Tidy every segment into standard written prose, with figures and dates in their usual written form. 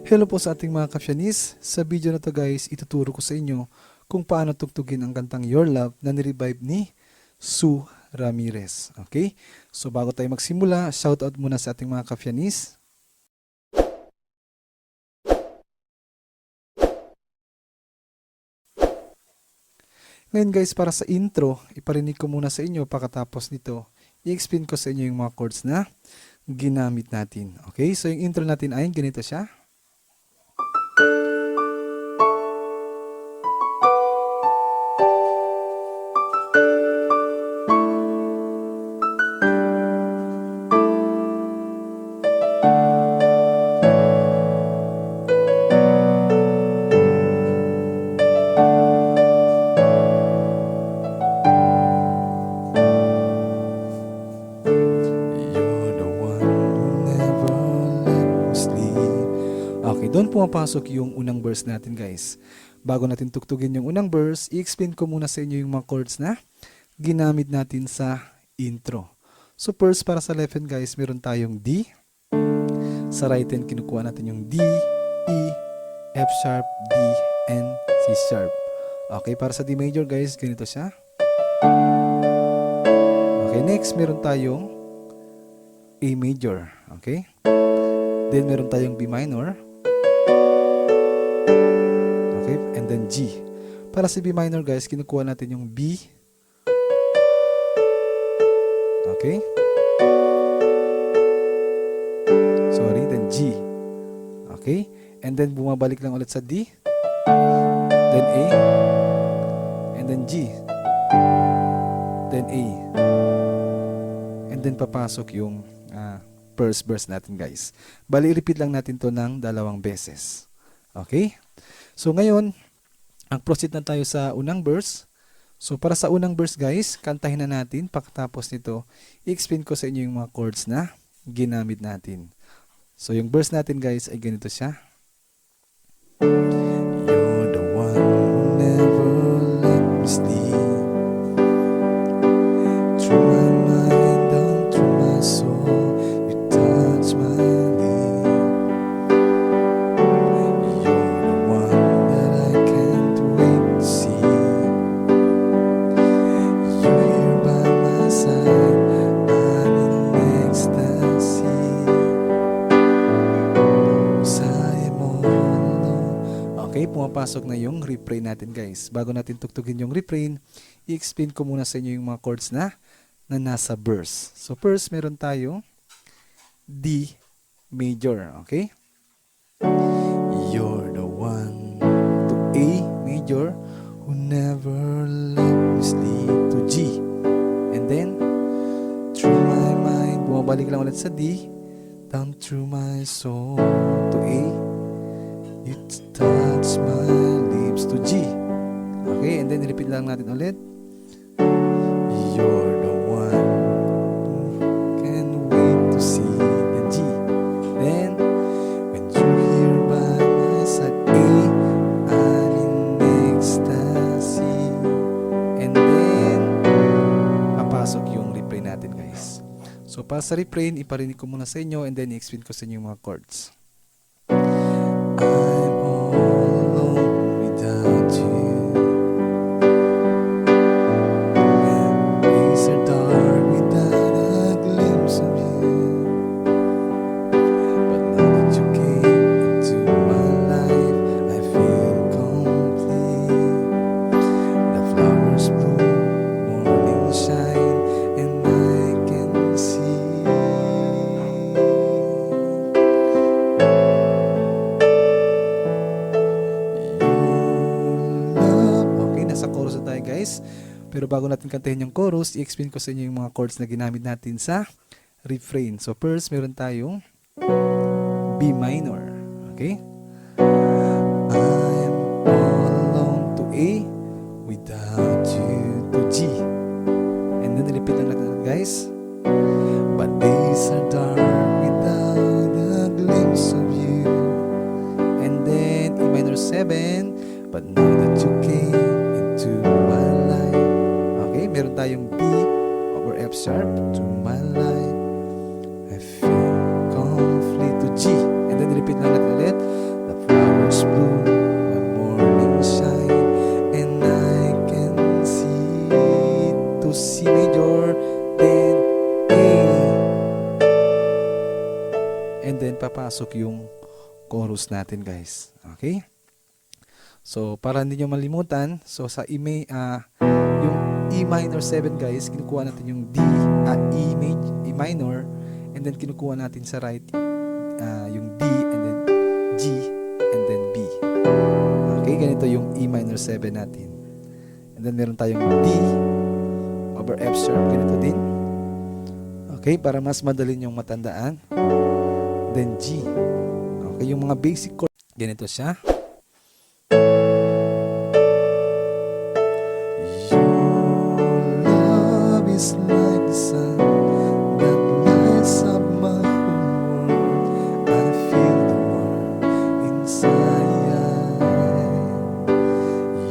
Hello po sa ating mga Kafyanis. Sa video na to guys, ituturo ko sa inyo kung paano tugtugin ang kantang Your Love na nirevive ni Sue Ramirez. Okay? So bago tayo magsimula, shoutout muna sa ating mga Kafyanis. Ngayon guys, para sa intro, iparinig ko muna sa inyo pagkatapos nito. I-explain ko sa inyo yung mga chords na ginamit natin. Okay? So yung intro natin ay ganito siya. Okay, doon pumapasok yung unang verse natin guys. Bago natin tuktugin yung unang verse, i-explain ko muna sa inyo yung mga chords na ginamit natin sa intro. So first, para sa left hand guys, meron tayong D. Sa right hand, kinukuha natin yung D, E, F sharp, D, and C sharp. Okay, para sa D major guys, ganito siya. Okay, next, meron tayong A major. Okay. Then meron tayong B minor. Okay, and then G. Para sa B minor guys, kinukuha natin yung B. Okay. Sorry, then G. Okay. And then bumabalik lang ulit sa D. Then A. And then G. Then A. And then papasok yung first verse natin guys. Bali, repeat lang natin to ng 2 beses. Okay? So ngayon, ang proceed na tayo sa unang verse. So para sa unang verse guys, kantahin na natin. Pagkatapos nito, i-explain ko sa inyo yung mga chords na ginamit natin. So yung verse natin guys ay ganito siya. You're the one who never let me sleep. Through my mind, down through my soul, you touch my lips. You're the one that I can't wait to see. You're here by my side, I'm in ecstasy. Okay, pumapasok na yung refrain natin guys. Bago natin tugtugin yung refrain, i-explain ko muna sa inyo yung mga chords na nasa verse. So first, meron tayong D major. Okay? You're the one. To A major, who never let me sleep. To G. And then, through my mind, bumabalik lang ulit sa D. Down through my soul. To A. You touch my lips. To G. Okay, and then repeat lang natin ulit. You're the one who can't wait to see. Then G. Then, when you're here by my side, A, I'm in ecstasy. And then, papasok yung refrain natin guys. So, para sa refrain, iparinig ko muna sa inyo and then i-explain ko sa inyo yung mga chords. I'm all alone without you. Days are dark without a glimpse of you. But now that you came into my life, I feel complete. The flowers bloom, morning shine, and I can see. Guys. Pero bago natin kantahin yung chorus, i-explain ko sa inyo yung mga chords na ginamit natin sa refrain. So first, meron tayong B minor. Okay? I'm all alone. To A, without you. To G. And then repeat lang natin guys. But days are dark without a glimpse of you. And then E minor 7. But now that you came into my life. Okay, meron tayong B over F sharp to my life. I feel complete. To G. And then repeat lang natin ulit. papasok yung chorus natin, guys. Okay? So, para hindi nyo malimutan, so sa yung E minor 7, guys, kinukuha natin yung E minor, and then kinukuha natin sa right yung D, and then G, and then B. Okay, ganito yung E minor 7 natin. And then meron tayong D over F sharp, ganito din. Okay, para mas madali yung matandaan. Then G. Okay, yung mga basic chord, ganito siya. Your love is like the sun that lights up my whole world. I feel the warmth inside.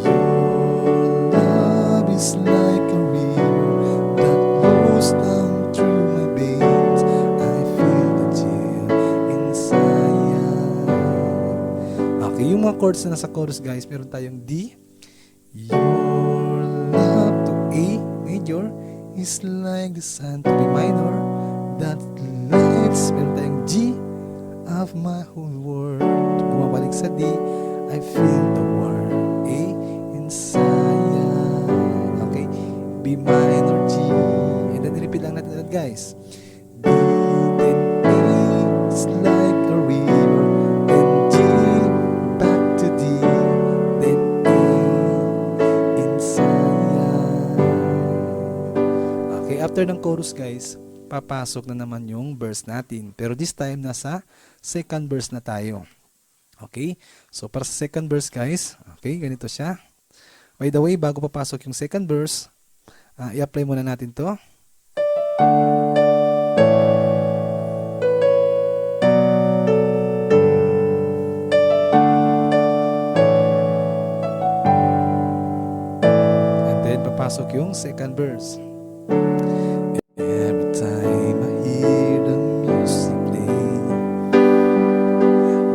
Your love is like a river that flows down through my veins. I feel the chill inside. Okay, yung mga chords na nasa chorus, guys, meron tayong D. Your love to A major is like the sun to B minor that lights. Meron tayong G of my whole world. Bumabalik sa D, I feel the warmth A inside. Okay, B minor, G, and then repeat lang natin ulit, guys. D, then A is like a river, then G, back to D, then A inside. Okay, after ng chorus, guys, papasok na naman yung verse natin. Pero this time, nasa second verse na tayo. Okay? So, para sa second verse, guys, okay, ganito siya. By the way, bago papasok yung second verse, i-apply muna natin to. And then, papasok yung second verse. Every time I hear the music play,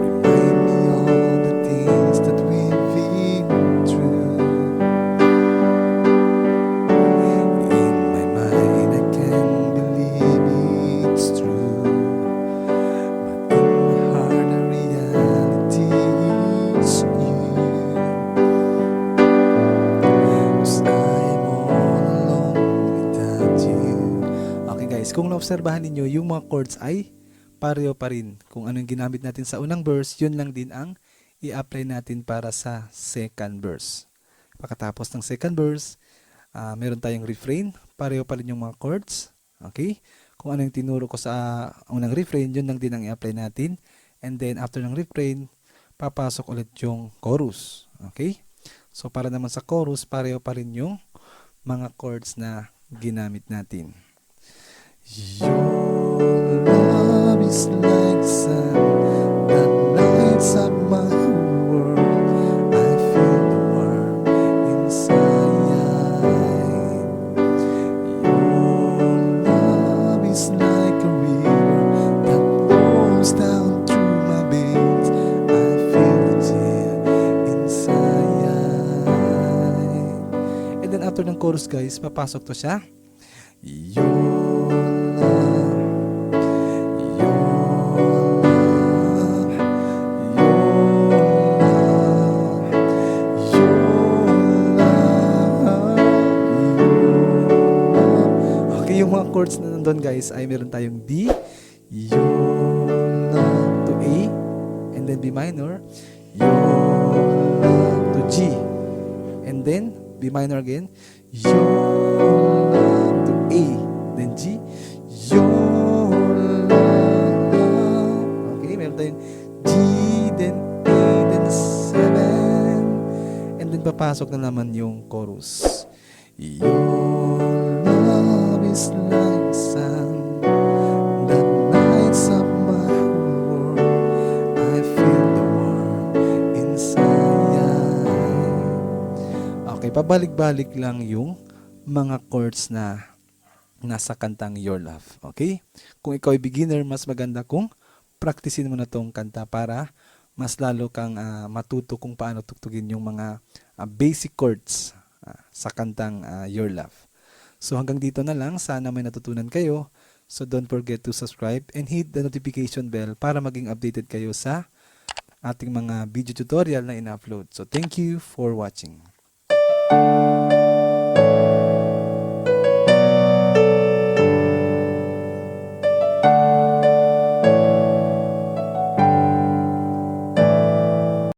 remind me all the things that we've been through. In my mind I can't believe it's true, but in my heart the reality is you. 'Cause I'm all alone without you. Okay, guys, kung naobserbahan ninyo, yung mga chords ay pareho pa rin. Kung ano yung ginamit natin sa unang verse, yun lang din ang i-apply natin para sa second verse. Pagkatapos ng second verse, meron tayong refrain, pareho pa rin yung mga chords. Okay? Kung ano yung tinuro ko sa unang refrain, yun lang din ang i-apply natin. And then after ng refrain, papasok ulit yung chorus. Okay? So para naman sa chorus, pareho pa rin yung mga chords na ginamit natin. Your love is like the sun that lights up my whole world. I feel the warmth inside. Your love is like a river that flows down through my veins. I feel the chill inside. And then after ng chorus, guys, papasok to siya. Your love, your love, your love, Okay, yung mga chords na nandun, guys, ay meron tayong D, your love to A, and then B minor, your love to G, and then B minor again, your love to A, then G, your love. Okay, meron tayong G, then A, then 7, and then papasok na naman yung chorus. Your love is like sun that lights up my whole world. I feel the warmth inside. Okay, pabalik-balik lang yung mga chords na nasa kantang Your Love. Okay? Kung ikaw ay beginner, mas maganda kung practicein mo na tong kanta para mas lalo kang matuto kung paano tugtugin yung mga basic chords sa kantang Your Love. So hanggang dito na lang. Sana may natutunan kayo. So don't forget to subscribe and hit the notification bell para maging updated kayo sa ating mga video tutorial na ina-upload. So thank you for watching.